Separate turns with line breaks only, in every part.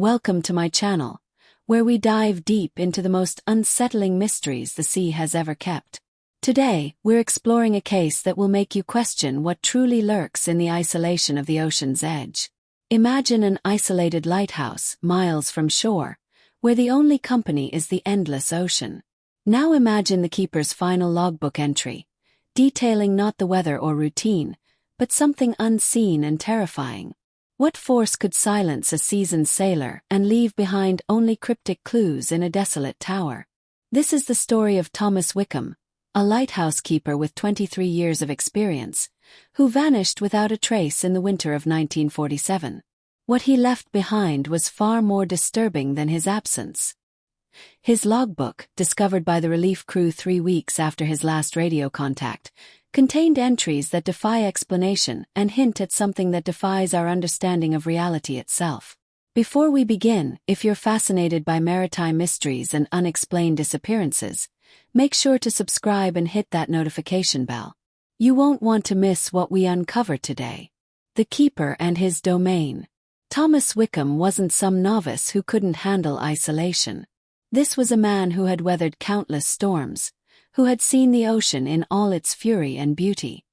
Welcome to my channel, where we dive deep into the most unsettling mysteries the sea has ever kept. Today, we're exploring a case that will make you question what truly lurks in the isolation of the ocean's edge. Imagine an isolated lighthouse, miles from shore, where the only company is the endless ocean. Now imagine the keeper's final logbook entry, detailing not the weather or routine, but something unseen and terrifying. What force could silence a seasoned sailor and leave behind only cryptic clues in a desolate tower? This is the story of Thomas Wickham, a lighthouse keeper with 23 years of experience, who vanished without a trace in the winter of 1947. What he left behind was far more disturbing than his absence. His logbook, discovered by the relief crew 3 weeks after his last radio contact, contained entries that defy explanation and hint at something that defies our understanding of reality itself. Before we begin, if you're fascinated by maritime mysteries and unexplained disappearances, make sure to subscribe and hit that notification bell. You won't want to miss what we uncover today. The keeper and his domain. Thomas Wickham wasn't some novice who couldn't handle isolation. This was a man who had weathered countless storms, who had seen the ocean in all its fury and beauty.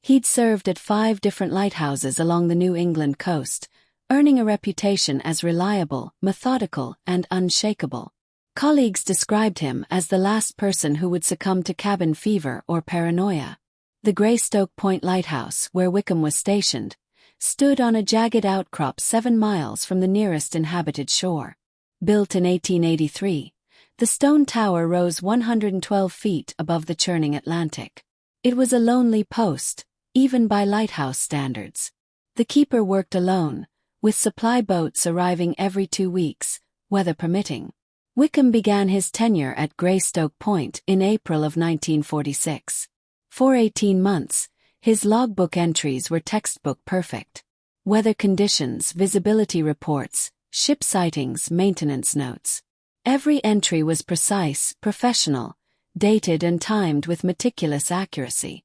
He'd served at 5 different lighthouses along the New England coast, earning a reputation as reliable, methodical, and unshakable. Colleagues described him as the last person who would succumb to cabin fever or paranoia. The Greystoke Point Lighthouse, where Wickham was stationed, stood on a jagged outcrop 7 miles from the nearest inhabited shore. Built in 1883, the stone tower rose 112 feet above the churning Atlantic. It was a lonely post, even by lighthouse standards. The keeper worked alone, with supply boats arriving every 2 weeks, weather permitting. Wickham began his tenure at Greystoke Point in April of 1946. For 18 months, his logbook entries were textbook perfect. Weather conditions, visibility reports, ship sightings, maintenance notes. Every entry was precise, professional, dated and timed with meticulous accuracy.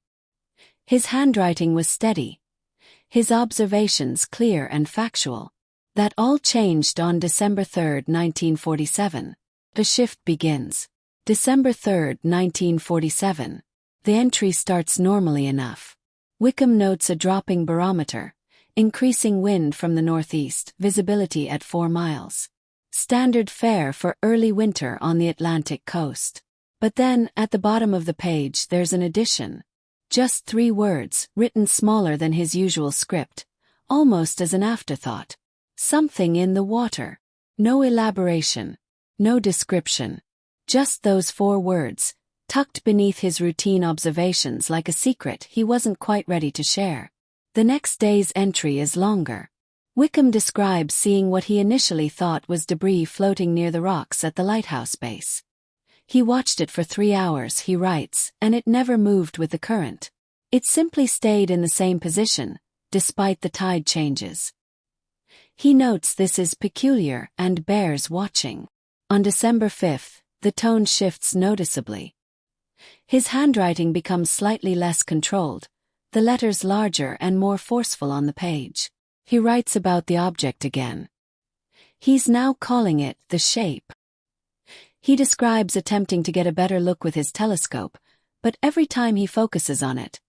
His handwriting was steady, his observations clear and factual. That all changed on December 3, 1947. The shift begins. December 3, 1947. The entry starts normally enough. Wickham notes a dropping barometer, increasing wind from the northeast, visibility at 4 miles. Standard fare for early winter on the Atlantic coast. But then, at the bottom of the page, there's an addition. Just 3 words, written smaller than his usual script, almost as an afterthought. Something in the water. No elaboration. No description. Just those 4 words, tucked beneath his routine observations like a secret he wasn't quite ready to share. The next day's entry is longer. Wickham describes seeing what he initially thought was debris floating near the rocks at the lighthouse base. He watched it for 3 hours, he writes, and it never moved with the current. It simply stayed in the same position, despite the tide changes. He notes this is peculiar and bears watching. On December 5, the tone shifts noticeably. His handwriting becomes slightly less controlled, the letters larger and more forceful on the page. He writes about the object again. He's now calling it the shape. He describes attempting to get a better look with his telescope, but every time he focuses on it,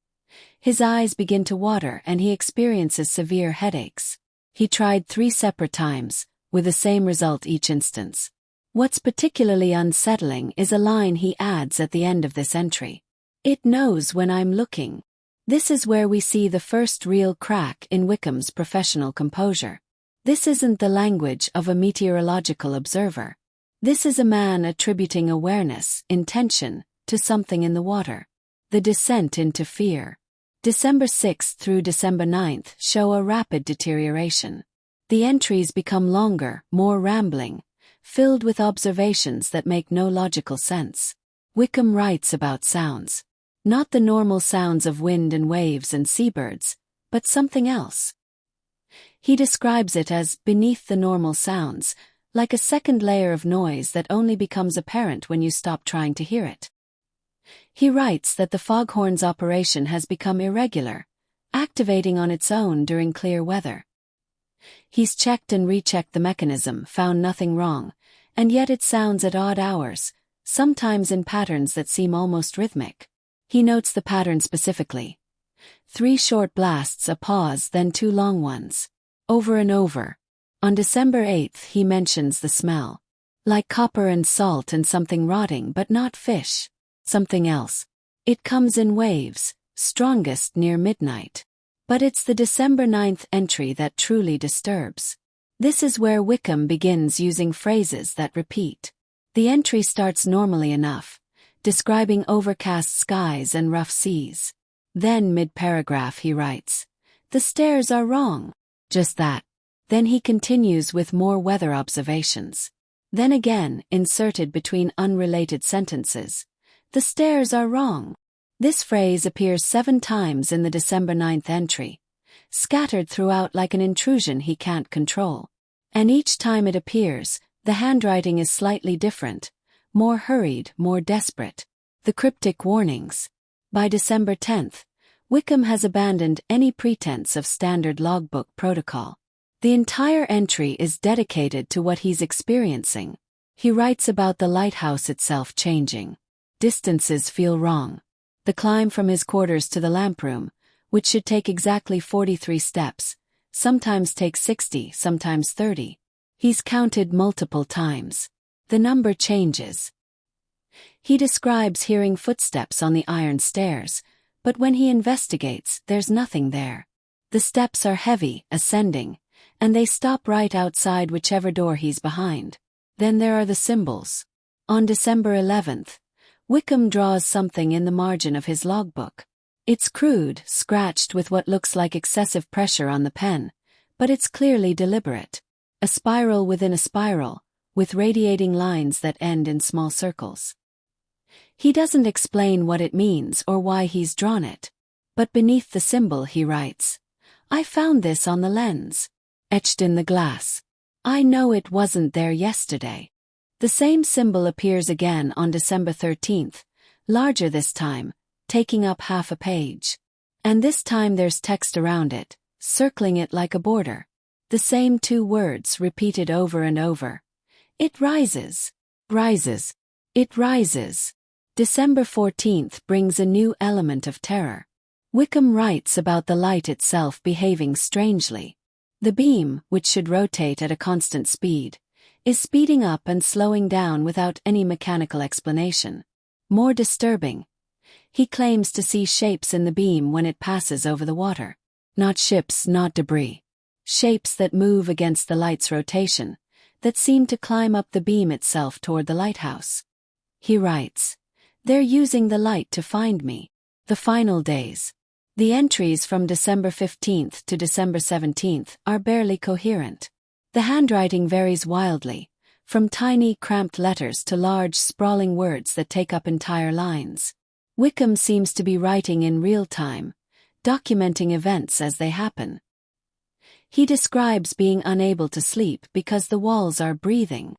his eyes begin to water and he experiences severe headaches. He tried 3 separate times, with the same result each instance. What's particularly unsettling is a line he adds at the end of this entry. It knows when I'm looking. This is where we see the first real crack in Wickham's professional composure. This isn't the language of a meteorological observer. This is a man attributing awareness, intention, to something in the water. The descent into fear. December 6 through December 9 show a rapid deterioration. The entries become longer, more rambling, filled with observations that make no logical sense. Wickham writes about sounds. Not the normal sounds of wind and waves and seabirds, but something else. He describes it as beneath the normal sounds, like a second layer of noise that only becomes apparent when you stop trying to hear it. He writes that the foghorn's operation has become irregular, activating on its own during clear weather. He's checked and rechecked the mechanism, found nothing wrong, and yet it sounds at odd hours, sometimes in patterns that seem almost rhythmic. He notes the pattern specifically. 3 short blasts, a pause, then 2 long ones. Over and over. On December 8th he mentions the smell. Like copper and salt and something rotting, but not fish. Something else. It comes in waves, strongest near midnight. But it's the December 9th entry that truly disturbs. This is where Wickham begins using phrases that repeat. The entry starts normally enough, describing overcast skies and rough seas. Then mid-paragraph he writes, "The stairs are wrong." Just that. Then he continues with more weather observations. Then again, inserted between unrelated sentences, "The stairs are wrong." This phrase appears 7 times in the December 9th entry, scattered throughout like an intrusion he can't control. And each time it appears, the handwriting is slightly different, more hurried, more desperate. The cryptic warnings. By December 10th, Wickham has abandoned any pretense of standard logbook protocol. The entire entry is dedicated to what he's experiencing. He writes about the lighthouse itself changing. Distances feel wrong. The climb from his quarters to the lamproom, which should take exactly 43 steps, sometimes takes 60, sometimes 30. He's counted multiple times. The number changes. He describes hearing footsteps on the iron stairs, but when he investigates, there's nothing there. The steps are heavy, ascending, and they stop right outside whichever door he's behind. Then there are the symbols. On December 11th, Wickham draws something in the margin of his logbook. It's crude, scratched with what looks like excessive pressure on the pen, but it's clearly deliberate. A spiral within a spiral, with radiating lines that end in small circles. He doesn't explain what it means or why he's drawn it. But beneath the symbol he writes, "I found this on the lens. Etched in the glass. I know it wasn't there yesterday." The same symbol appears again on December 13th, larger this time, taking up half a page. And this time there's text around it, circling it like a border. The same 2 words repeated over and over. It rises. Rises. It rises. December 14th brings a new element of terror. Wickham writes about the light itself behaving strangely. The beam, which should rotate at a constant speed, is speeding up and slowing down without any mechanical explanation. More disturbing. He claims to see shapes in the beam when it passes over the water. Not ships, not debris. Shapes that move against the light's rotation, that seem to climb up the beam itself toward the lighthouse. He writes, "They're using the light to find me." The final days. The entries from December 15th to December 17th are barely coherent. The handwriting varies wildly, from tiny, cramped letters to large, sprawling words that take up entire lines. Wickham seems to be writing in real time, documenting events as they happen. He describes being unable to sleep because the walls are breathing.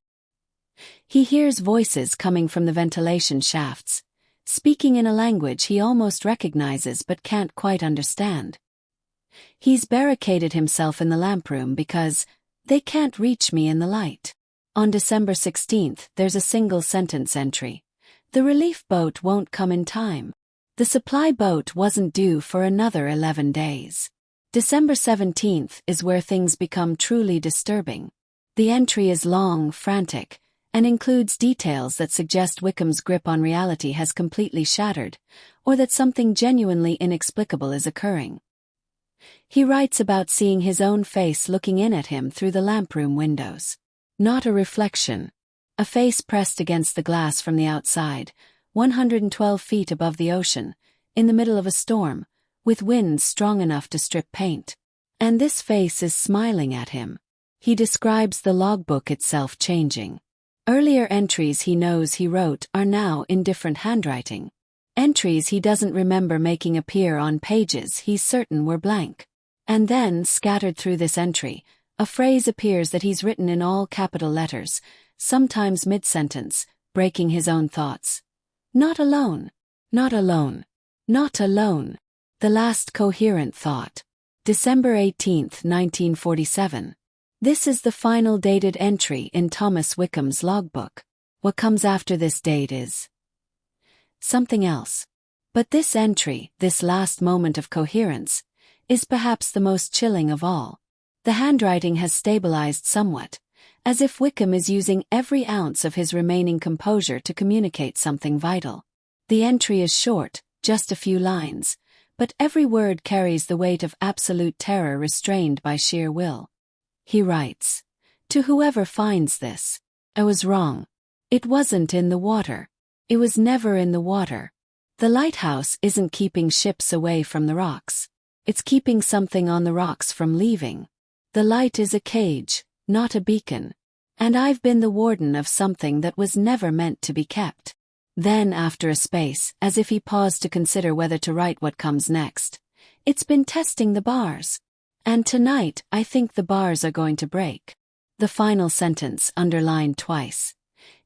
He hears voices coming from the ventilation shafts, speaking in a language he almost recognizes but can't quite understand. He's barricaded himself in the lamproom because they can't reach me in the light. On December 16th, there's a single sentence entry. The relief boat won't come in time. The supply boat wasn't due for another 11 days. December 17th is where things become truly disturbing. The entry is long, frantic, and includes details that suggest Wickham's grip on reality has completely shattered, or that something genuinely inexplicable is occurring. He writes about seeing his own face looking in at him through the lamproom windows. Not a reflection. A face pressed against the glass from the outside, 112 feet above the ocean, in the middle of a storm, with winds strong enough to strip paint. And this face is smiling at him. He describes the logbook itself changing. Earlier entries he knows he wrote are now in different handwriting. Entries he doesn't remember making appear on pages he's certain were blank. And then, scattered through this entry, a phrase appears that he's written in all capital letters, sometimes mid-sentence, breaking his own thoughts. Not alone. Not alone. Not alone. The last coherent thought. December 18, 1947. This is the final dated entry in Thomas Wickham's logbook. What comes after this date is something else. But this entry, this last moment of coherence, is perhaps the most chilling of all. The handwriting has stabilized somewhat, as if Wickham is using every ounce of his remaining composure to communicate something vital. The entry is short, just a few lines, but every word carries the weight of absolute terror restrained by sheer will. He writes, "To whoever finds this, I was wrong. It wasn't in the water. It was never in the water. The lighthouse isn't keeping ships away from the rocks. It's keeping something on the rocks from leaving. The light is a cage, not a beacon. And I've been the warden of something that was never meant to be kept." Then, after a space, as if he paused to consider whether to write what comes next, "It's been testing the bars. And tonight, I think the bars are going to break." The final sentence, underlined twice.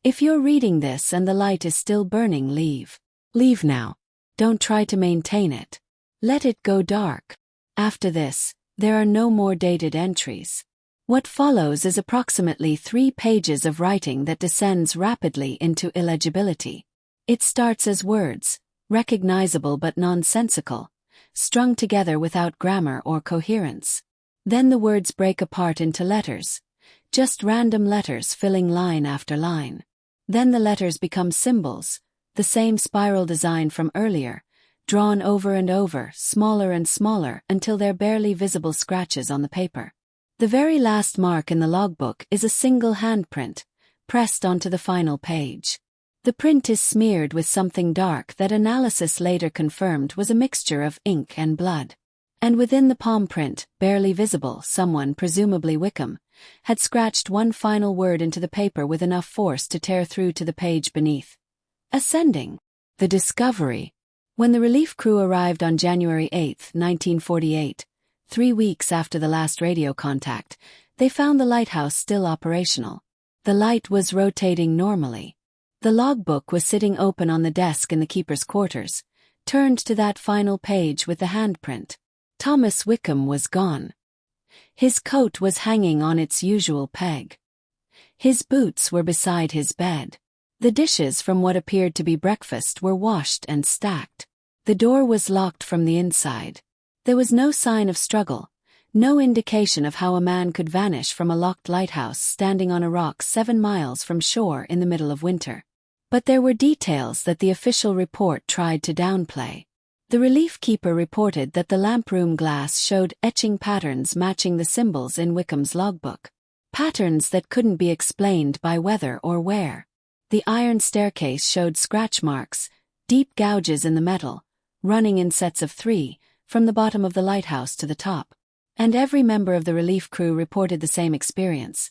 If you're reading this and the light is still burning, leave. Leave now. Don't try to maintain it. Let it go dark. After this, there are no more dated entries. What follows is approximately 3 pages of writing that descends rapidly into illegibility. It starts as words, recognizable but nonsensical, strung together without grammar or coherence. Then the words break apart into letters, just random letters filling line after line. Then the letters become symbols, the same spiral design from earlier, drawn over and over, smaller and smaller until they're barely visible scratches on the paper. The very last mark in the logbook is a single handprint, pressed onto the final page. The print is smeared with something dark that analysis later confirmed was a mixture of ink and blood. And within the palm print, barely visible, someone, presumably Wickham, had scratched one final word into the paper with enough force to tear through to the page beneath. Ascending. The discovery. When the relief crew arrived on January 8, 1948, 3 weeks after the last radio contact, they found the lighthouse still operational. The light was rotating normally. The logbook was sitting open on the desk in the keeper's quarters, turned to that final page with the handprint. Thomas Wickham was gone. His coat was hanging on its usual peg. His boots were beside his bed. The dishes from what appeared to be breakfast were washed and stacked. The door was locked from the inside. There was no sign of struggle, no indication of how a man could vanish from a locked lighthouse standing on a rock 7 miles from shore in the middle of winter. But there were details that the official report tried to downplay. The relief keeper reported that the lamp-room glass showed etching patterns matching the symbols in Wickham's logbook. Patterns that couldn't be explained by weather or wear. The iron staircase showed scratch marks, deep gouges in the metal, running in sets of 3, from the bottom of the lighthouse to the top. And every member of the relief crew reported the same experience.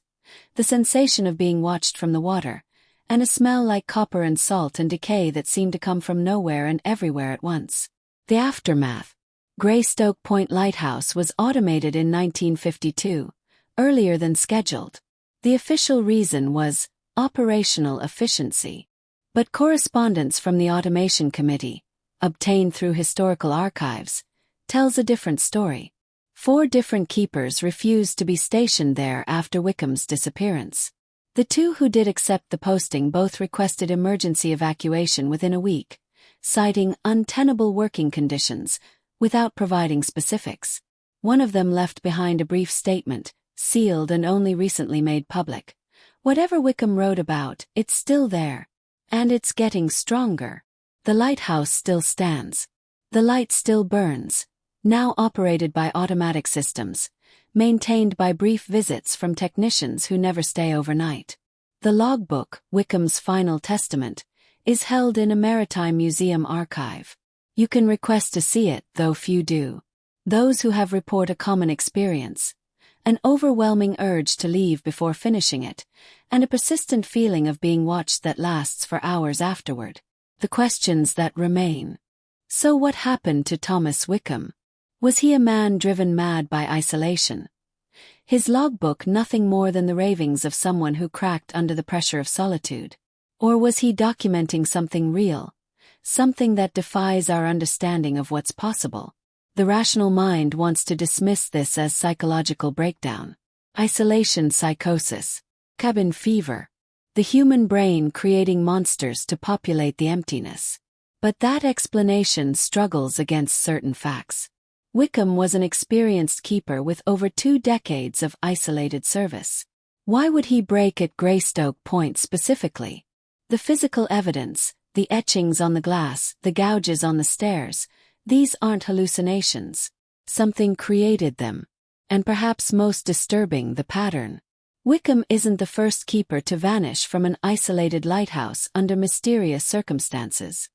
The sensation of being watched from the water, and a smell like copper and salt and decay that seemed to come from nowhere and everywhere at once. The aftermath. Greystoke Point Lighthouse was automated in 1952, earlier than scheduled. The official reason was operational efficiency. But correspondence from the Automation Committee, obtained through historical archives, tells a different story. 4 different keepers refused to be stationed there after Wickham's disappearance. The 2 who did accept the posting both requested emergency evacuation within a week, citing untenable working conditions, without providing specifics. One of them left behind a brief statement, sealed and only recently made public. Whatever Wickham wrote about, it's still there. And it's getting stronger. The lighthouse still stands. The light still burns, now operated by automatic systems, maintained by brief visits from technicians who never stay overnight. The logbook, Wickham's final testament, is held in a Maritime museum archive. You can request to see it, though few do. Those who have report a common experience. An overwhelming urge to leave before finishing it, and a persistent feeling of being watched that lasts for hours afterward. The questions that remain. So what happened to Thomas Wickham? Was he a man driven mad by isolation? His logbook nothing more than the ravings of someone who cracked under the pressure of solitude? Or was he documenting something real, something that defies our understanding of what's possible? The rational mind wants to dismiss this as psychological breakdown. Isolation psychosis. Cabin fever. The human brain creating monsters to populate the emptiness. But that explanation struggles against certain facts. Wickham was an experienced keeper with over 2 decades of isolated service. Why would he break at Greystoke Point specifically? The physical evidence, the etchings on the glass, the gouges on the stairs, these aren't hallucinations. Something created them. And perhaps most disturbing, the pattern. Wickham isn't the first keeper to vanish from an isolated lighthouse under mysterious circumstances.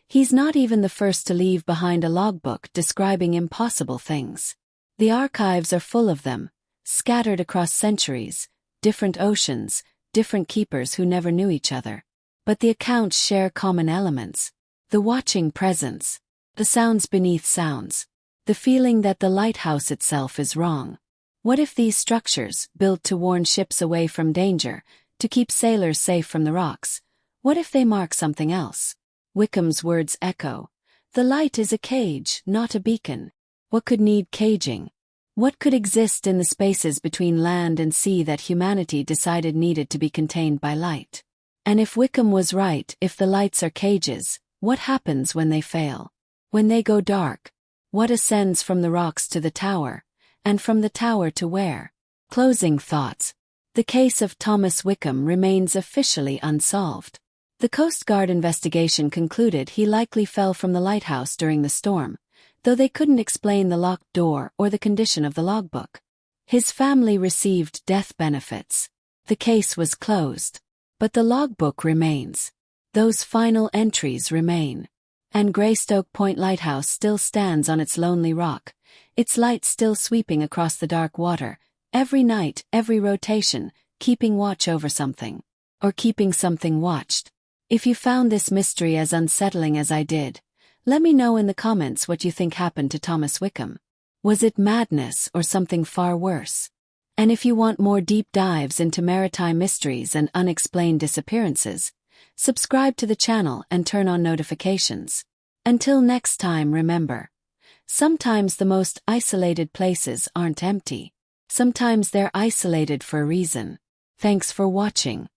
He's not even the first to leave behind a logbook describing impossible things. The archives are full of them, scattered across centuries, different oceans, different keepers who never knew each other. But the accounts share common elements. The watching presence, the sounds beneath sounds, the feeling that the lighthouse itself is wrong. What if these structures, built to warn ships away from danger, to keep sailors safe from the rocks, what if they mark something else? Wickham's words echo. The light is a cage, not a beacon. What could need caging? What could exist in the spaces between land and sea that humanity decided needed to be contained by light? And if Wickham was right, if the lights are cages, what happens when they fail? When they go dark? What ascends from the rocks to the tower? And from the tower to where? Closing thoughts. The case of Thomas Wickham remains officially unsolved. The Coast Guard investigation concluded he likely fell from the lighthouse during the storm, though they couldn't explain the locked door or the condition of the logbook. His family received death benefits. The case was closed. But the logbook remains. Those final entries remain. And Greystoke Point Lighthouse still stands on its lonely rock, its light still sweeping across the dark water, every night, every rotation, keeping watch over something. Or keeping something watched. If you found this mystery as unsettling as I did, let me know in the comments what you think happened to Thomas Wickham. Was it madness or something far worse? And if you want more deep dives into maritime mysteries and unexplained disappearances, subscribe to the channel and turn on notifications. Until next time, remember, sometimes the most isolated places aren't empty. Sometimes they're isolated for a reason. Thanks for watching.